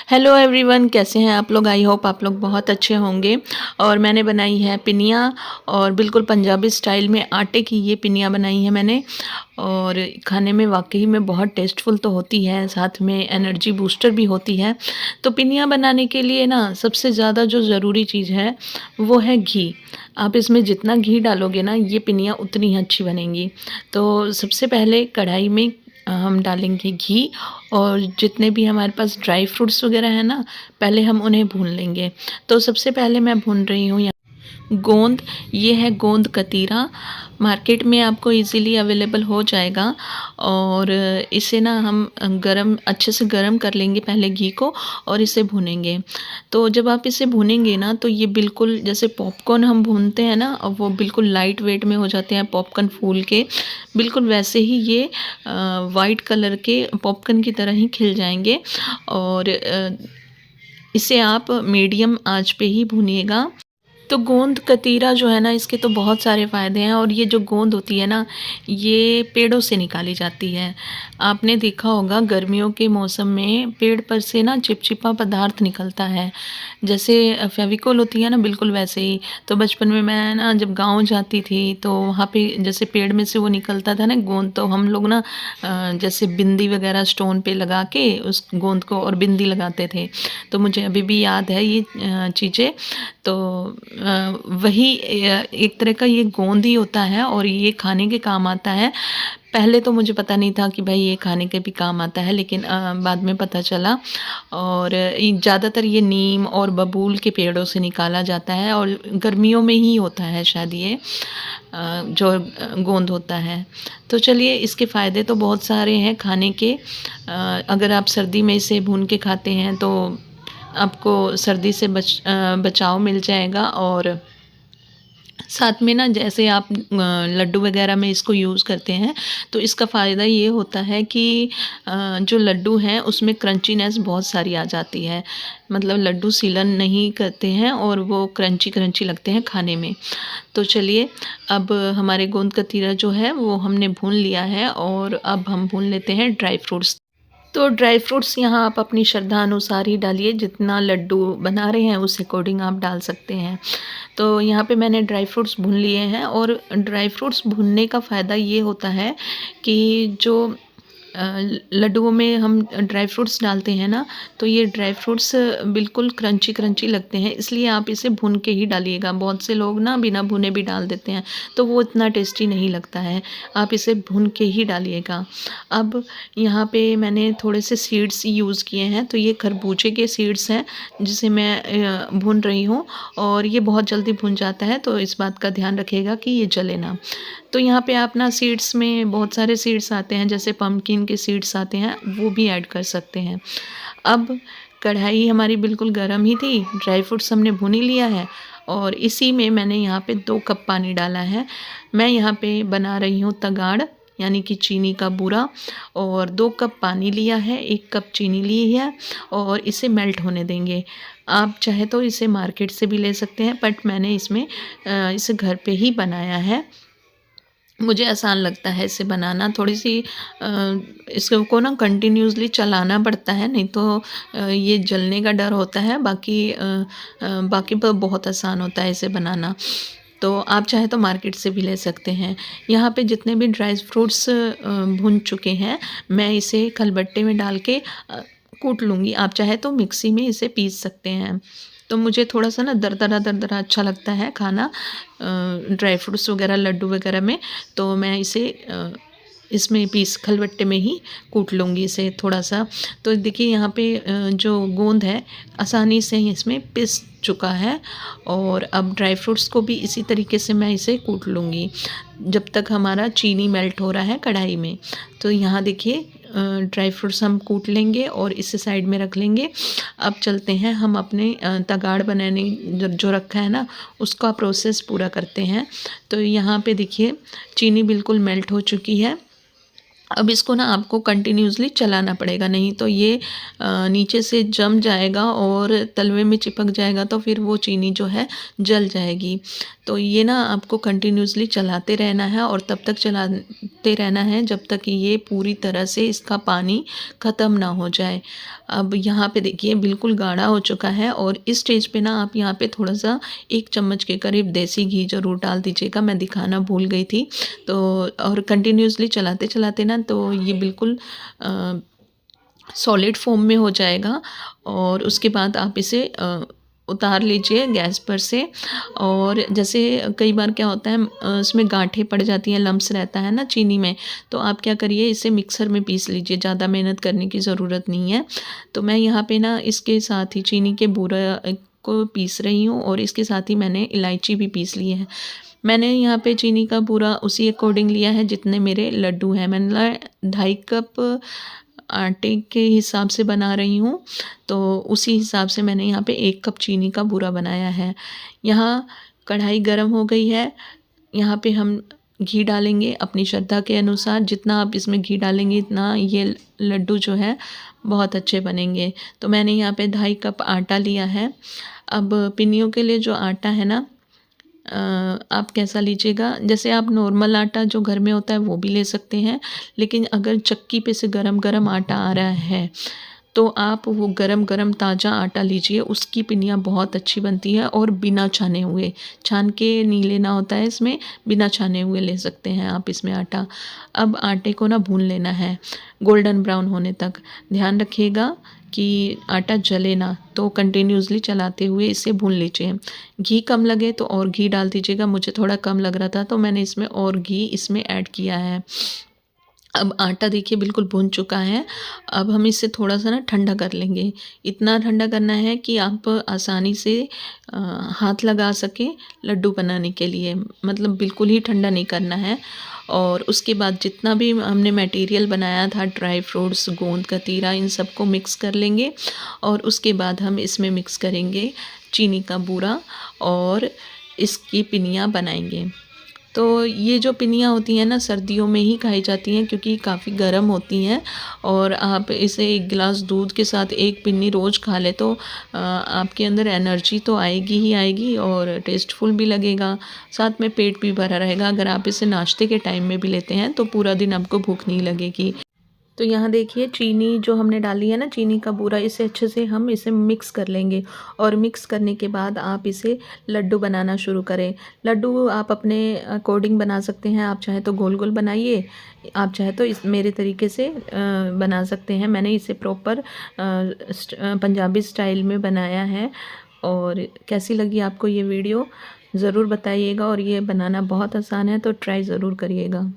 Hello everyone, कैसे हैं आप लोग। आई होप आप लोग बहुत अच्छे होंगे। और मैंने बनाई है पिनिया, और बिल्कुल पंजाबी स्टाइल में आटे की ये पिनिया बनाई है मैंने। और खाने में वाकई में बहुत टेस्टफुल तो होती है, साथ में एनर्जी बूस्टर भी होती है। तो पिनिया बनाने के लिए ना सबसे ज़्यादा जो ज़रूरी चीज़ है वो है घी। आप इसमें जितना घी डालोगे ना, ये पिनिया उतनी ही अच्छी बनेंगी। तो सबसे पहले कढ़ाई में हम डालेंगे घी, और जितने भी हमारे पास ड्राई फ्रूट्स वगैरह हैं ना, पहले हम उन्हें भून लेंगे। तो सबसे पहले मैं भून रही हूँ गोंद। ये है गोंद कतीरा, मार्केट में आपको इजीली अवेलेबल हो जाएगा। और इसे ना हम गरम अच्छे से गरम कर लेंगे पहले घी को, और इसे भूनेंगे। तो जब आप इसे भूनेंगे ना, तो ये बिल्कुल जैसे पॉपकॉर्न हम भूनते हैं ना, और वो बिल्कुल लाइट वेट में हो जाते हैं पॉपकॉर्न फूल के, बिल्कुल वैसे ही ये वाइट कलर के पॉपकॉर्न की तरह ही खिल जाएंगे। और इसे आप मीडियम आंच पे ही भूनिएगा। तो गोंद कतीरा जो है ना, इसके तो बहुत सारे फ़ायदे हैं। और ये जो गोंद होती है ना, ये पेड़ों से निकाली जाती है। आपने देखा होगा गर्मियों के मौसम में पेड़ पर से ना चिपचिपा पदार्थ निकलता है, जैसे फेविकोल होती है ना, बिल्कुल वैसे ही। तो बचपन में मैं ना जब गांव जाती थी, तो वहाँ पे जैसे पेड़ में से वो निकलता था ना गोंद, तो हम लोग ना जैसे बिंदी वगैरह स्टोन पे लगा के उस गोंद को और बिंदी लगाते थे। तो मुझे अभी भी याद है ये चीज़ें। तो वही एक तरह का ये गोंद ही होता है, और ये खाने के काम आता है। पहले तो मुझे पता नहीं था कि भाई ये खाने के भी काम आता है, लेकिन बाद में पता चला। और ज़्यादातर ये नीम और बबूल के पेड़ों से निकाला जाता है, और गर्मियों में ही होता है शायद ये जो गोंद होता है। तो चलिए, इसके फ़ायदे तो बहुत सारे हैं खाने के। अगर आप सर्दी में इसे भून के खाते हैं तो आपको सर्दी से बचाव मिल जाएगा। और साथ में ना जैसे आप लड्डू वगैरह में इसको यूज़ करते हैं, तो इसका फ़ायदा ये होता है कि जो लड्डू हैं उसमें क्रंचीनेस बहुत सारी आ जाती है। मतलब लड्डू सीलन नहीं करते हैं, और वो क्रंची क्रंची लगते हैं खाने में। तो चलिए, अब हमारे गोंद कतीरा जो है वो हमने भून लिया है, और अब हम भून लेते हैं ड्राई फ्रूट्स। तो ड्राई फ्रूट्स यहाँ आप अपनी श्रद्धा अनुसार ही डालिए, जितना लड्डू बना रहे हैं उस अकॉर्डिंग आप डाल सकते हैं। तो यहाँ पे मैंने ड्राई फ्रूट्स भून लिए हैं। और ड्राई फ्रूट्स भूनने का फ़ायदा ये होता है कि जो लड्डुओं में हम ड्राई फ्रूट्स डालते हैं ना, तो ये ड्राई फ्रूट्स बिल्कुल क्रंची क्रंची लगते हैं, इसलिए आप इसे भून के ही डालिएगा। बहुत से लोग ना बिना भुने भी डाल देते हैं, तो वो इतना टेस्टी नहीं लगता है। आप इसे भून के ही डालिएगा। अब यहाँ पे मैंने थोड़े से सीड्स यूज़ किए हैं, तो ये खरबूजे के सीड्स हैं जिसे मैं भून रही हूँ। और ये बहुत जल्दी भुन जाता है, तो इस बात का ध्यान रखिएगा कि ये जले ना। तो यहाँ पे आप ना सीड्स में बहुत सारे सीड्स आते हैं, जैसे पम्पकिन के सीड्स आते हैं, वो भी ऐड कर सकते हैं। अब कढ़ाई हमारी बिल्कुल गर्म ही थी, ड्राई फ्रूट्स हमने भून ही लिया है, और इसी में मैंने यहाँ पे 2 कप पानी डाला है। मैं यहाँ पे बना रही हूँ तगाड़, यानी कि चीनी का बूरा। और 2 कप पानी लिया है, 1 कप चीनी ली है, और इसे मेल्ट होने देंगे। आप चाहे तो इसे मार्केट से भी ले सकते हैं, बट मैंने इसे घर पे ही बनाया है। मुझे आसान लगता है इसे बनाना। थोड़ी-सी इसको ना कंटिन्यूअसली चलाना पड़ता है, नहीं तो ये जलने का डर होता है। बाकी तो बहुत आसान होता है इसे बनाना। तो आप चाहे तो मार्केट से भी ले सकते हैं। यहाँ पे जितने भी ड्राई फ्रूट्स भुन चुके हैं, मैं इसे खलबट्टे में डाल के कूट लूँगी। आप चाहे तो मिक्सी में इसे पीस सकते हैं। तो मुझे थोड़ा-सा ना दरदरा दरदरा अच्छा लगता है खाना ड्राई फ्रूट्स वगैरह लड्डू वगैरह में। तो मैं इसे इसमें खलबट्टे में ही कूट लूँगी इसे थोड़ा-सा। तो देखिए यहाँ पे जो गोंद है आसानी से ही इसमें पिस चुका है। और अब ड्राई फ्रूट्स को भी इसी तरीके से मैं इसे कूट लूँगी, जब तक हमारा चीनी मेल्ट हो रहा है कढ़ाई में। तो यहाँ देखिए ड्राई फ्रूट्स हम कूट लेंगे और इसे साइड में रख लेंगे। अब चलते हैं हम अपने तगाड़ बनाने जो रखा है ना, उसका प्रोसेस पूरा करते हैं। तो यहाँ पे देखिए चीनी बिल्कुल मेल्ट हो चुकी है। अब इसको ना आपको कंटिन्यूअसली चलाना पड़ेगा, नहीं तो ये नीचे से जम जाएगा और तलवे में चिपक जाएगा, तो फिर वो चीनी जो है जल जाएगी। तो ये ना आपको कंटिन्यूअसली चलाते रहना है, और तब तक चलाते रहना है जब तक कि ये पूरी तरह से इसका पानी ख़त्म ना हो जाए। अब यहाँ पे देखिए बिल्कुल गाढ़ा हो चुका है और इस स्टेज पे ना आप यहाँ पे थोड़ा-सा 1 चम्मच के करीब देसी घी ज़रूर डाल दीजिएगा, मैं दिखाना भूल गई थी। तो और कंटिन्यूअसली चलाते-चलाते ना तो ये बिल्कुल अ, सॉलिड फ़ॉर्म में हो जाएगा और उसके बाद आप इसे उतार लीजिए गैस पर से। और जैसे कई बार क्या होता है उसमें गाँठें पड़ जाती हैं, लम्प्स रहता है ना चीनी में, तो आप क्या करिए इसे मिक्सर में पीस लीजिए, ज़्यादा मेहनत करने की ज़रूरत नहीं है। तो मैं यहाँ पे ना इसके साथ ही चीनी के बूरा को पीस रही हूँ और इसके साथ ही मैंने इलायची भी पीस ली है। मैंने यहाँ पे चीनी का बूरा उसी अकॉर्डिंग लिया है जितने मेरे लड्डू हैं। मैंने 2.5 कप आटे के हिसाब से बना रही हूँ, तो उसी हिसाब से मैंने यहाँ पे 1 कप चीनी का बूरा बनाया है। यहाँ कढ़ाई गरम हो गई है, यहाँ पे हम घी डालेंगे अपनी श्रद्धा के अनुसार। जितना आप इसमें घी डालेंगे इतना ये लड्डू जो है बहुत अच्छे बनेंगे। तो मैंने यहाँ पे 2.5 कप आटा लिया है। अब पिन्नियों के लिए जो आटा है ना आप कैसा लीजिएगा, जैसे आप नॉर्मल आटा जो घर में होता है वो भी ले सकते हैं, लेकिन अगर चक्की पे से गरम-गरम आटा आ रहा है, तो आप वो गरम-गरम ताज़ा आटा लीजिए, उसकी पिन्नियाँ बहुत अच्छी बनती है और बिना छाने हुए। छान के नहीं लेना होता है इसमें, बिना छाने हुए ले सकते हैं आप इसमें आटा। अब आटे को ना भून लेना है गोल्डन ब्राउन होने तक। ध्यान रखिएगा कि आटा जले ना, तो कंटिन्यूअसली चलाते हुए इसे भून लीजिए। घी कम लगे तो और घी डाल दीजिएगा, मुझे थोड़ा कम लग रहा था तो मैंने इसमें और घी इसमें ऐड किया है। अब आटा देखिए बिल्कुल भुन चुका है। अब हम इसे थोड़ा-सा ना ठंडा कर लेंगे। इतना ठंडा करना है कि आप आसानी से हाथ लगा सकें लड्डू बनाने के लिए। मतलब बिल्कुल ही ठंडा नहीं करना है। और उसके बाद जितना भी हमने मटेरियल बनाया था, ड्राई फ्रूट्स, गोंद कतीरा, इन सबको मिक्स कर लेंगे और उसके बाद हम इसमें मिक्स करेंगे चीनी का बूरा और इसकी पिनियाँ बनाएँगे। तो ये जो पिनियाँ होती हैं ना सर्दियों में ही खाई जाती हैं क्योंकि काफ़ी गर्म होती हैं और आप इसे 1 गिलास दूध के साथ 1 पिन्नी रोज़ खा लें तो आपके अंदर एनर्जी तो आएगी ही आएगी और टेस्टफुल भी लगेगा, साथ में पेट भी भरा रहेगा। अगर आप इसे नाश्ते के टाइम में भी लेते हैं तो पूरा दिन आपको भूख नहीं लगेगी। तो यहाँ देखिए चीनी जो हमने डाली है ना, चीनी का बूरा, इसे अच्छे से हम इसे मिक्स कर लेंगे और मिक्स करने के बाद आप इसे लड्डू बनाना शुरू करें। लड्डू आप अपने अकॉर्डिंग बना सकते हैं, आप चाहें तो गोल-गोल बनाइए, आप चाहें तो इस मेरे तरीके से बना सकते हैं। मैंने इसे प्रॉपर पंजाबी स्टाइल में बनाया है। और कैसी लगी आपको ये वीडियो ज़रूर बताइएगा और ये बनाना बहुत आसान है तो ट्राई ज़रूर करिएगा।